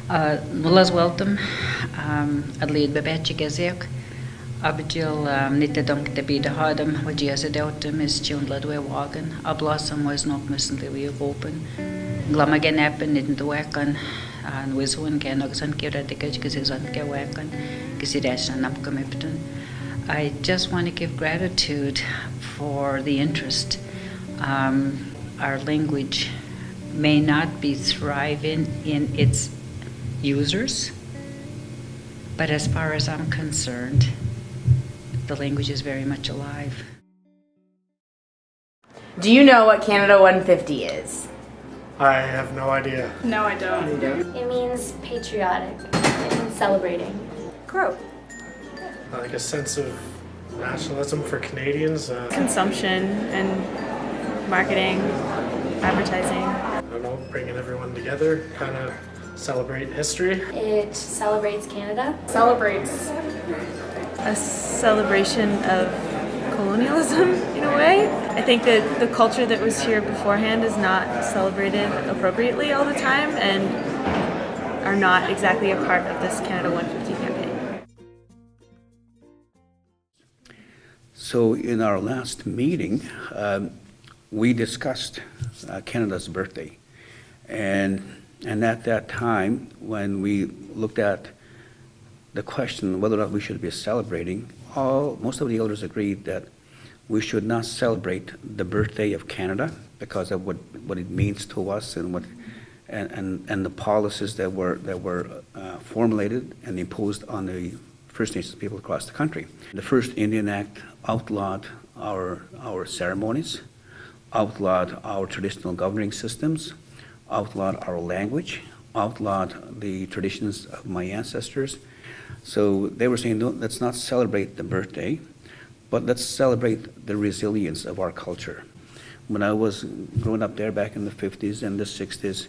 Mulas welcome. Adlid bebechi geziak. Abjil nitedom de bida hadam, wajias adeltum is tune ladwe wagon. A blossom was not missing the way open. Glamagan appen nitten the wagon. And was one can oxen kira the catch is on ke wagon. Kisidashan upcomipton. I just want to give gratitude for the interest. Our language may not be thriving in its users, but as far as I'm concerned, the language is very much alive. Do you know what Canada 150 is? I have no idea. No, I don't. It means patriotic. It means celebrating. Growth. Like a sense of nationalism for Canadians. Consumption and marketing, advertising. I don't know, bringing everyone together, kind of celebrate history. It celebrates Canada. Celebrates a celebration of colonialism in a way. I think that the culture that was here beforehand is not celebrated appropriately all the time and are not exactly a part of this Canada 150 campaign. So in our last meeting, we discussed Canada's birthday. And at that time, when we looked at the question whether or not we should be celebrating, most of the elders agreed that we should not celebrate the birthday of Canada because of what it means to us and the policies that were formulated and imposed on the First Nations people across the country. The first Indian Act outlawed our ceremonies, outlawed our traditional governing systems, outlawed our language, outlawed the traditions of my ancestors. So they were saying, no, let's not celebrate the birthday, but let's celebrate the resilience of our culture. When I was growing up there back in the 50s and the 60s,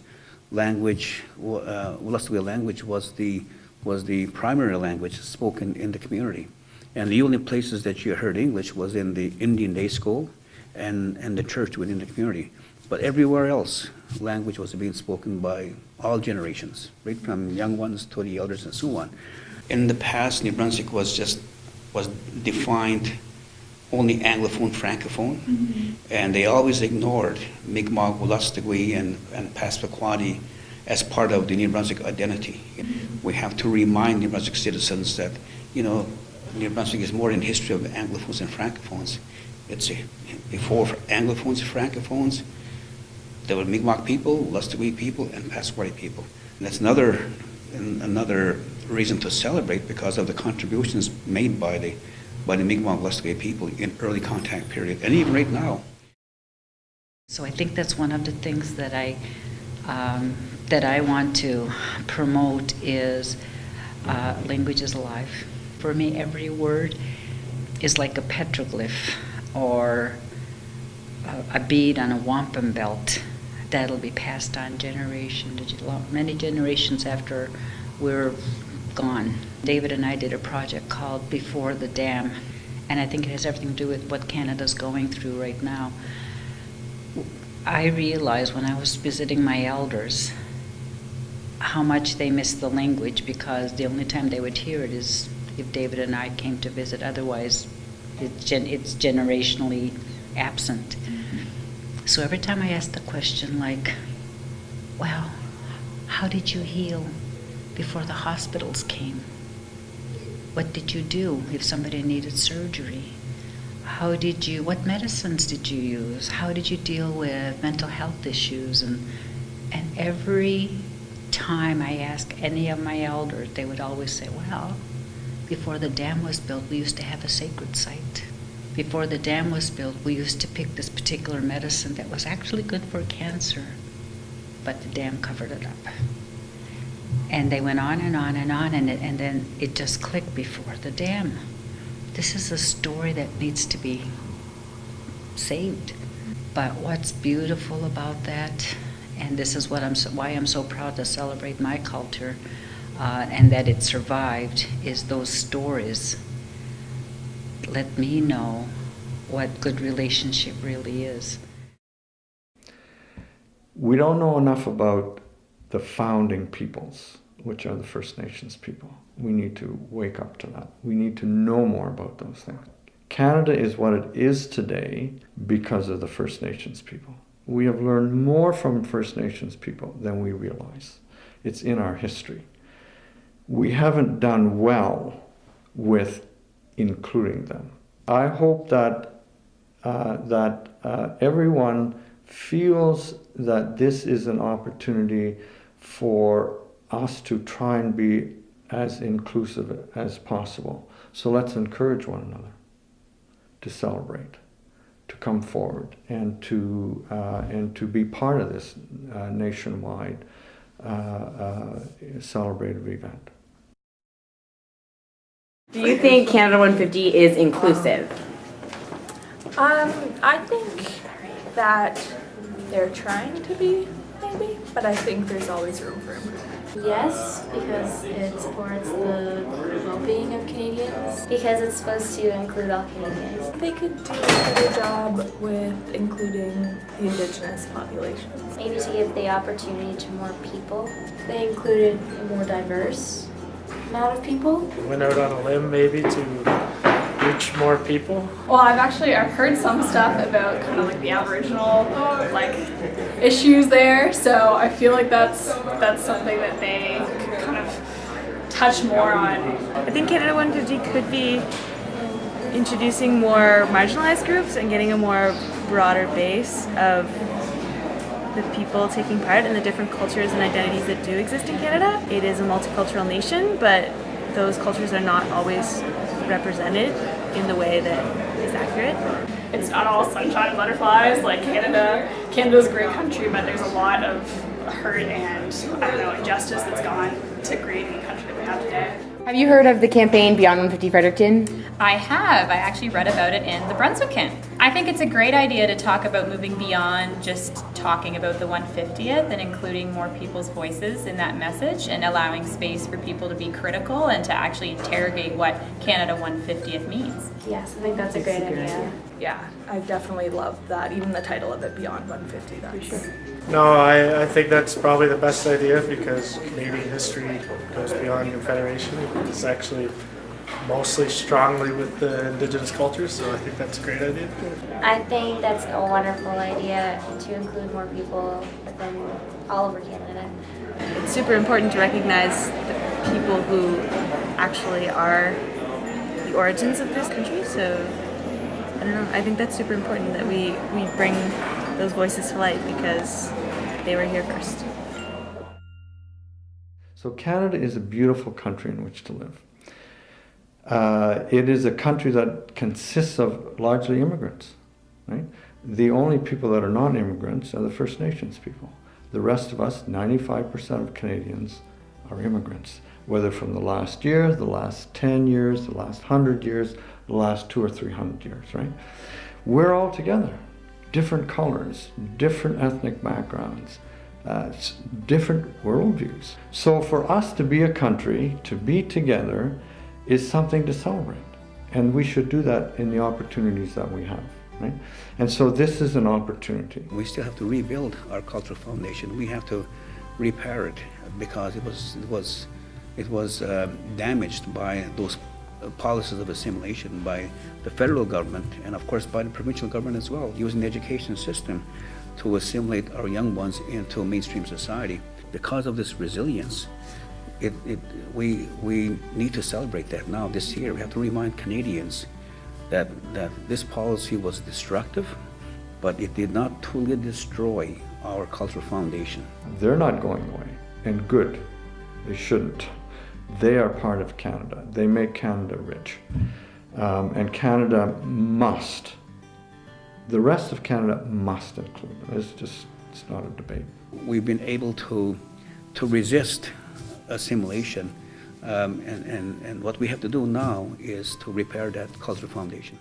language, Wolastoqey language was the primary language spoken in the community. And the only places that you heard English was in the Indian day school and the church within the community. But everywhere else, language was being spoken by all generations, right from young ones to the elders and so on. In the past, New Brunswick was defined only Anglophone, Francophone, and they always ignored Mi'kmaq, Wolastoqey, and Passamaquoddy as part of the New Brunswick identity. We have to remind New Brunswick citizens that, New Brunswick is more in history of Anglophones and Francophones. It's before Anglophones and Francophones, there were Mi'kmaq people, Wolastoqey people, and Passamaquoddy people. And that's another reason to celebrate because of the contributions made by the Mi'kmaq Wolastoqey people in early contact period, and even right now. So I think that's one of the things that I want to promote is language is alive. For me, every word is like a petroglyph or a bead on a wampum belt that'll be passed on generation to many generations after we're gone. David and I did a project called Before the Dam, and I think it has everything to do with what Canada's going through right now. I realized when I was visiting my elders how much they miss the language because the only time they would hear it is if David and I came to visit. Otherwise, it's generationally absent. So every time I ask the question like, well, how did you heal before the hospitals came? What did you do if somebody needed surgery? What medicines did you use? How did you deal with mental health issues? And every time I ask any of my elders, they would always say, well, before the dam was built, we used to have a sacred site. Before the dam was built, we used to pick this particular medicine that was actually good for cancer, but the dam covered it up. And they went on and on and on, and then it just clicked before the dam. This is a story that needs to be saved. But what's beautiful about that, and this is why I'm so proud to celebrate my culture, and that it survived, is those stories let me know what good relationship really is. We don't know enough about the founding peoples. which are the First Nations people. We need to wake up to that. We need to know more about those things. Canada is what it is today because of the First Nations people. We have learned more from First Nations people than we realize. It's in our history. We haven't done well with including them. I hope that everyone feels that this is an opportunity for us to try and be as inclusive as possible. So let's encourage one another to celebrate, to come forward, and to be part of this nationwide celebrative event. Do you think Canada 150 is inclusive? I think that they're trying to be, maybe, but I think there's always room for improvement. Yes, because it supports the well-being of Canadians. Because it's supposed to include all Canadians. They could do a better job with including the Indigenous populations. Maybe to give the opportunity to more people. They included a more diverse amount of people. Went out on a limb maybe to reach more people. Well, I've heard some stuff about kind of like the Aboriginal like issues there, so I feel like that's something that they could kind of touch more on. I think Canada 150 could be introducing more marginalized groups and getting a more broader base of the people taking part in the different cultures and identities that do exist in Canada. It is a multicultural nation, but those cultures are not always represented in the way that is accurate. It's not all sunshine and butterflies. Like Canada's a great country, but there's a lot of hurt and injustice that's gone to creating the country that we have today. Have you heard of the campaign Beyond 150 Fredericton? I have. I actually read about it in the Brunswickian. I think it's a great idea to talk about moving beyond just talking about the 150th and including more people's voices in that message and allowing space for people to be critical and to actually interrogate what Canada 150th means. Yes, I think that's a great idea. Yeah, I definitely love that. Even the title of it, Beyond 150, that's No, I think that's probably the best idea because Canadian history goes beyond Confederation. It's actually mostly strongly with the Indigenous cultures, so I think that's a great idea. I think that's a wonderful idea to include more people within all over Canada. It's super important to recognize the people who actually are the origins of this country, so I don't know, I think that's super important that we bring those voices to light because they were here first. So Canada is a beautiful country in which to live. It is a country that consists of largely immigrants, right? The only people that are not immigrants are the First Nations people. The rest of us, 95% of Canadians, are immigrants, whether from the last year, the last 10 years, the last 100 years, the last 200 or 300 years, right? We're all together, different colors, different ethnic backgrounds, different worldviews. So for us to be a country, to be together, is something to celebrate. And we should do that in the opportunities that we have, right? And so this is an opportunity. We still have to rebuild our cultural foundation. We have to repair it because it was damaged by those policies of assimilation by the federal government and of course by the provincial government as well, using the education system to assimilate our young ones into mainstream society. Because of this resilience, we need to celebrate that now this year. We have to remind Canadians that this policy was destructive, but it did not truly destroy our cultural foundation. They're not going away, and good. They shouldn't. They are part of Canada. They make Canada rich. And Canada must, the rest of Canada must include them. It's not a debate. We've been able to resist assimilation, and what we have to do now is to repair that cultural foundation.